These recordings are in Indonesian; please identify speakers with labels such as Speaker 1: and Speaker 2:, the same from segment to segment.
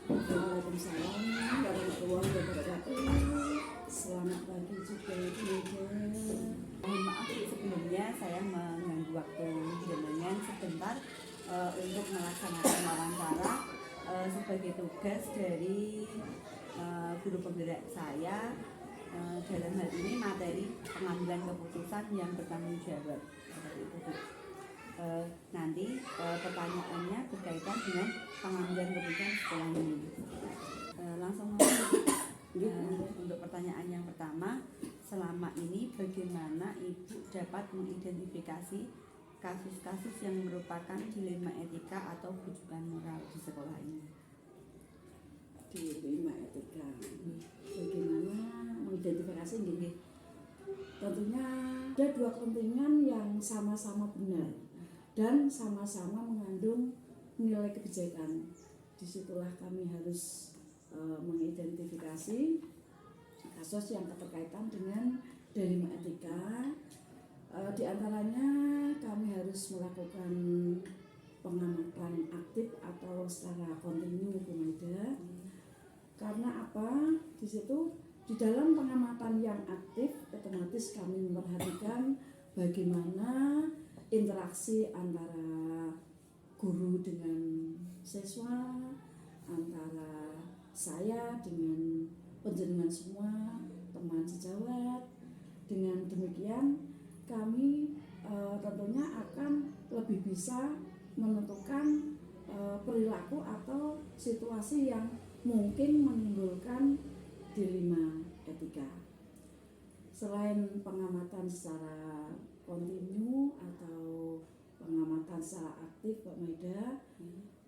Speaker 1: Waalaikumsalam warahmatullahi wabarakatuh. Selamat pagi juga Ibu.
Speaker 2: Mohon maaf sebelumnya saya mengganggu waktu jenengan sebentar untuk melaksanakan wawancara sebagai tugas dari guru penggerak saya dalam hal ini materi pengambilan keputusan yang bertanggung jawab seperti itu Bu. Nanti pertanyaannya berkaitan dengan pengambilan keputusan sekolah ini. Langsung untuk pertanyaan yang pertama, selama ini bagaimana Ibu dapat mengidentifikasi kasus-kasus yang merupakan dilema etika atau bujukan moral di sekolah ini?
Speaker 1: Dilema etika. Bagaimana mengidentifikasi ini? Tentunya ada dua kepentingan yang sama-sama benar dan sama-sama mengandung nilai kebijakan. Disitulah kami harus mengidentifikasi kasus yang berkaitan dengan dilema etika. Di antaranya kami harus melakukan pengamatan aktif atau secara kontinu, Bu Maida. Karena apa? Di situ di dalam pengamatan yang aktif otomatis kami memperhatikan bagaimana interaksi antara guru dengan siswa, antara saya dengan penjenengan semua, teman sejawat. Dengan demikian kami tentunya akan lebih bisa menentukan perilaku atau situasi yang mungkin menimbulkan dilema etika. Selain pengamatan secara kontinu atau pengamatan secara aktif, Pak Maida,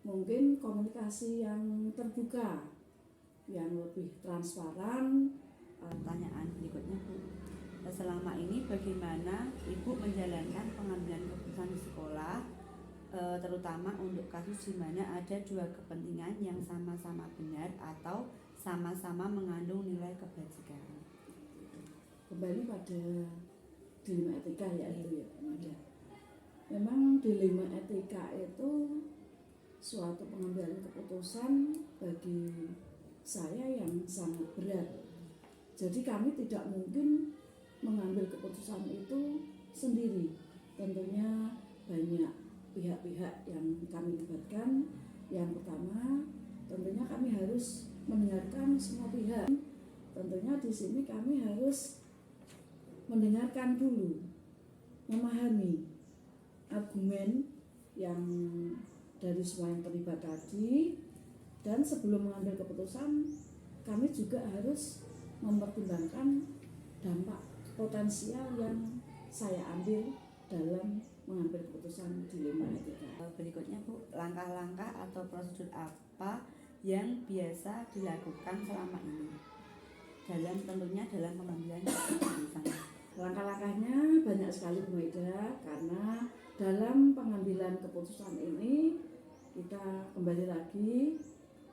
Speaker 1: mungkin komunikasi yang terbuka, yang lebih transparan.
Speaker 2: Pertanyaan berikutnya Bu, selama ini bagaimana Ibu menjalankan pengambilan keputusan di sekolah, terutama untuk kasus di mana ada dua kepentingan yang sama-sama benar atau sama-sama mengandung nilai kebajikan?
Speaker 1: Kembali pada dilema etika ya itu ya, Maida. Memang dilema etika itu suatu pengambilan keputusan bagi saya yang sangat berat. Jadi kami tidak mungkin mengambil keputusan itu sendiri. Tentunya banyak pihak-pihak yang kami libatkan. Yang pertama, tentunya kami harus mendengarkan semua pihak. Tentunya di sini kami harus mendengarkan dulu, memahami argumen yang dari semua yang terlibat tadi, dan sebelum mengambil keputusan kami juga harus mempertimbangkan dampak potensial yang saya ambil dalam mengambil keputusan dilema etika.
Speaker 2: Berikutnya Bu, langkah-langkah atau prosedur apa yang biasa dilakukan selama ini tentunya dalam pengambilan keputusan?
Speaker 1: Langkah-langkahnya banyak sekali Bu Maida, karena dalam pengambilan keputusan ini kita kembali lagi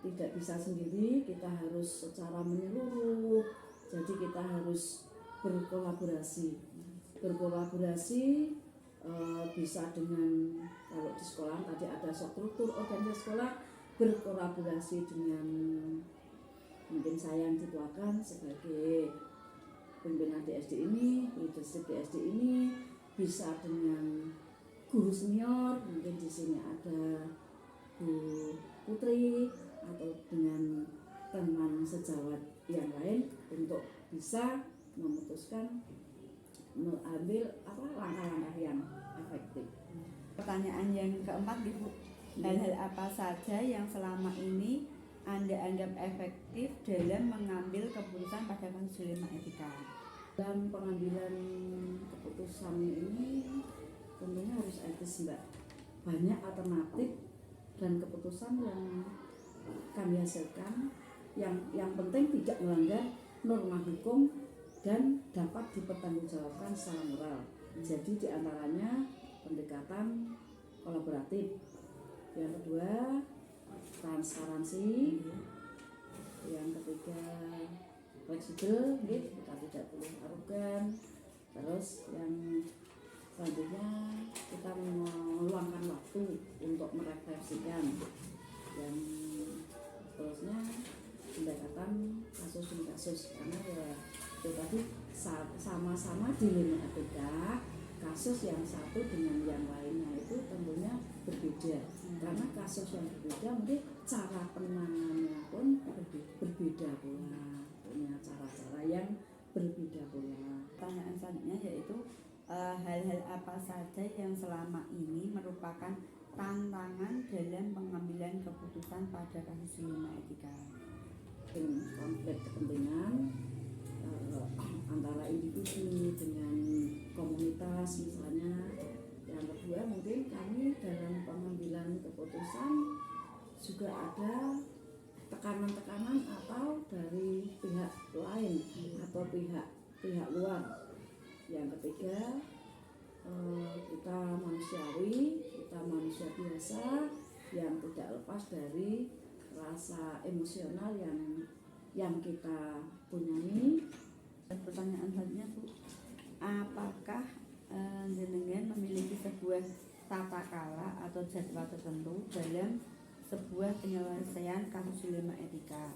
Speaker 1: tidak bisa sendiri, kita harus secara menyeluruh. Jadi kita harus berkolaborasi bisa dengan, kalau di sekolah tadi ada struktur organisasi sekolah, berkolaborasi dengan mungkin saya yang dituakan sebagai pimpinan di SD ini, leadership di SD ini, bisa dengan guru senior, mungkin di sini ada Bu Putri, atau dengan teman sejawat yang lain untuk bisa memutuskan mengambil langkah-langkah yang efektif.
Speaker 2: Pertanyaan yang keempat Ibu, hal-hal apa saja yang selama ini Anda anggap efektif dalam mengambil keputusan pada kasus dilema etika?
Speaker 1: Dalam pengambilan keputusan ini tentunya harus etis, Mbak. Banyak alternatif dan keputusan yang kami hasilkan yang penting tidak melanggar norma hukum dan dapat dipertanggungjawabkan secara moral. Jadi diantaranya pendekatan kolaboratif. Yang kedua, transparansi. Yang ketiga, fleksibel, kita tidak boleh arogan. Terus yang selanjutnya kita meluangkan waktu untuk merefleksikan. Yang terusnya kasus demi kasus, karena ya itu tadi sama-sama dilema etika, kasus yang satu dengan yang lainnya itu tentunya berbeda. Karena kasus yang berbeda mungkin cara penanganannya pun berbeda pula, punya cara-cara yang berbeda pula.
Speaker 2: Pertanyaan selanjutnya yaitu hal-hal apa saja yang selama ini merupakan tantangan dalam pengambilan keputusan pada kasus dilema etika?
Speaker 1: Konflik kepentingan antara individu dengan komunitas misalnya. Yang kedua mungkin kami dalam pengambilan keputusan juga ada tekanan-tekanan atau dari pihak lain atau pihak luar. Yang ketiga kita manusiawi, kita manusia biasa yang tidak lepas dari rasa emosional yang kita punyai.
Speaker 2: Dan pertanyaan selanjutnya Bu, apakah jenengan memiliki sebuah tata cara atau jadwal tertentu dalam sebuah penyelesaian kasus dilema etika?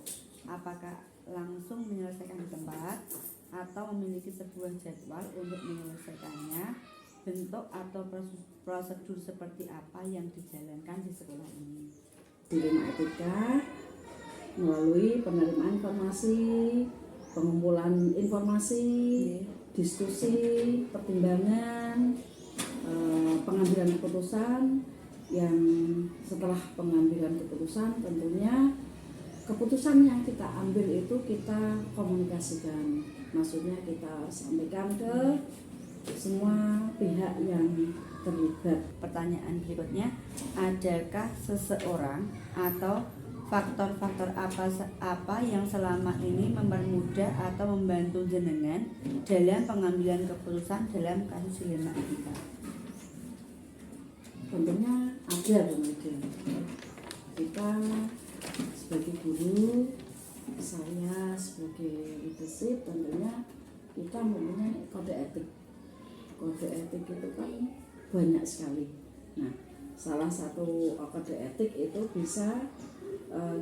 Speaker 2: Apakah langsung menyelesaikan di tempat atau memiliki sebuah jadwal untuk menyelesaikannya? Bentuk atau prosedur seperti apa yang dijalankan di sekolah ini?
Speaker 1: Dilema etika melalui penerimaan informasi, pengumpulan informasi, diskusi, pertimbangan, pengambilan keputusan. Yang setelah pengambilan keputusan tentunya keputusan yang kita ambil itu kita komunikasikan, maksudnya kita sampaikan ke semua pihak yang terlibat.
Speaker 2: Pertanyaan berikutnya, adakah seseorang atau faktor-faktor apa yang selama ini mempermudah atau membantu jenengan dalam pengambilan keputusan dalam kasus dilema etika?
Speaker 1: Tentunya ada kemudian kita sebagai guru, saya sebagai leadership, tentunya kita mempunyai kode etik. Kode etik itu kan banyak sekali. Nah, salah satu kode etik itu bisa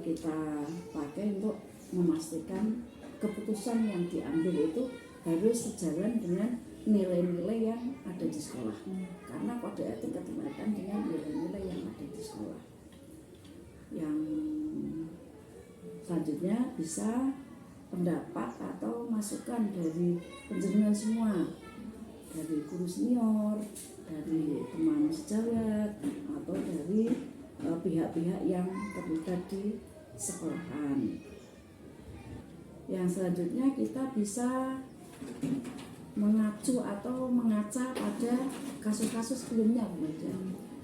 Speaker 1: kita pakai untuk memastikan keputusan yang diambil itu harus sejalan dengan nilai-nilai yang ada di sekolah. Karena kode etik berkaitan dengan nilai-nilai yang ada di sekolah. Yang selanjutnya bisa pendapat atau masukan dari penjenengan semua, dari guru senior, dari teman sejawat, atau dari pihak-pihak yang terlibat di sekolahan. Yang selanjutnya kita bisa mengacu atau mengaca pada kasus-kasus sebelumnya,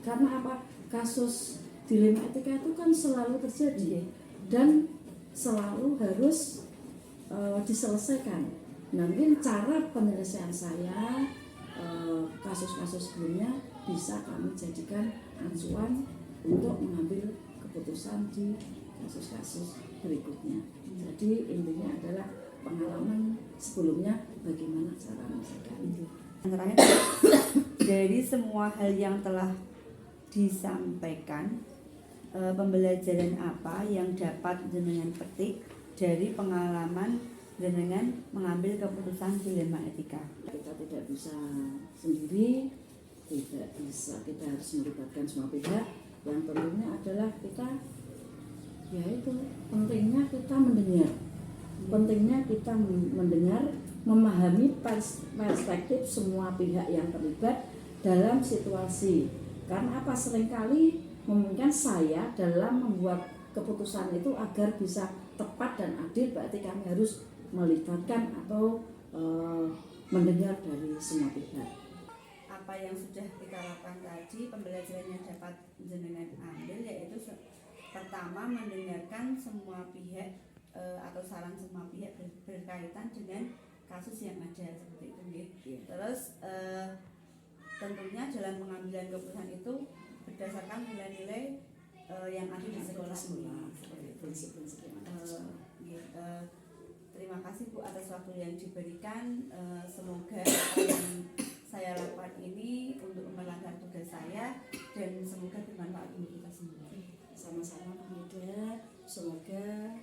Speaker 1: karena apa? Kasus dilema etika itu kan selalu terjadi dan selalu harus diselesaikan. Nah, mungkin cara penyelesaian saya kasus-kasus sebelumnya bisa kami jadikan acuan untuk mengambil keputusan di kasus-kasus berikutnya. Jadi intinya adalah pengalaman sebelumnya bagaimana cara menyelesaikan itu.
Speaker 2: Yang terakhir, dari semua hal yang telah disampaikan, pembelajaran apa yang dapat jenengan petik dari pengalaman jenengan mengambil keputusan dilema etika?
Speaker 1: Kita tidak bisa sendiri, kita harus melibatkan semua pihak. Yang pentingnya adalah kita, yaitu pentingnya kita mendengar. Pentingnya kita mendengar, memahami perspektif semua pihak yang terlibat dalam situasi. Karena apa? Seringkali memungkinkan saya dalam membuat keputusan itu agar bisa tepat dan adil, berarti kami harus melibatkan atau mendengar dari semua pihak.
Speaker 2: Apa yang sudah kita lakukan tadi, pembelajaran yang dapat jenengan ambil yaitu pertama mendengarkan semua pihak atau saran semua pihak berkaitan dengan kasus yang ada seperti itu,
Speaker 1: Yeah.
Speaker 2: Terus tentunya dalam pengambilan keputusan itu berdasarkan nilai-nilai yang ada di sekolah ini. Terima kasih Bu atas waktu yang diberikan. Semoga apa yang saya lakukan ini untuk melanggar tugas saya dan semoga bermanfaat untuk kita semua.
Speaker 1: Sama-sama Pak Muda, semoga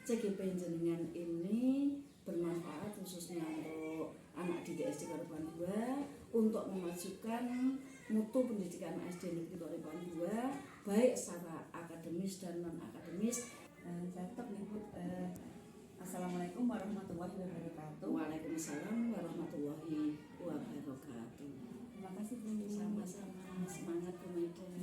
Speaker 1: CGP jenengan ini bermanfaat khususnya untuk anak didik SD Karupan 2 untuk memajukan mutu pendidikan SD Negeri Karupan 2 baik secara akademis dan non akademis.
Speaker 2: Saya tetap menyebut Assalamualaikum warahmatullahi wabarakatuh.
Speaker 1: Waalaikumsalam warahmatullahi wabarakatuh.
Speaker 2: Terima kasih Bu.
Speaker 1: Sama-sama, semangat Bu Meda.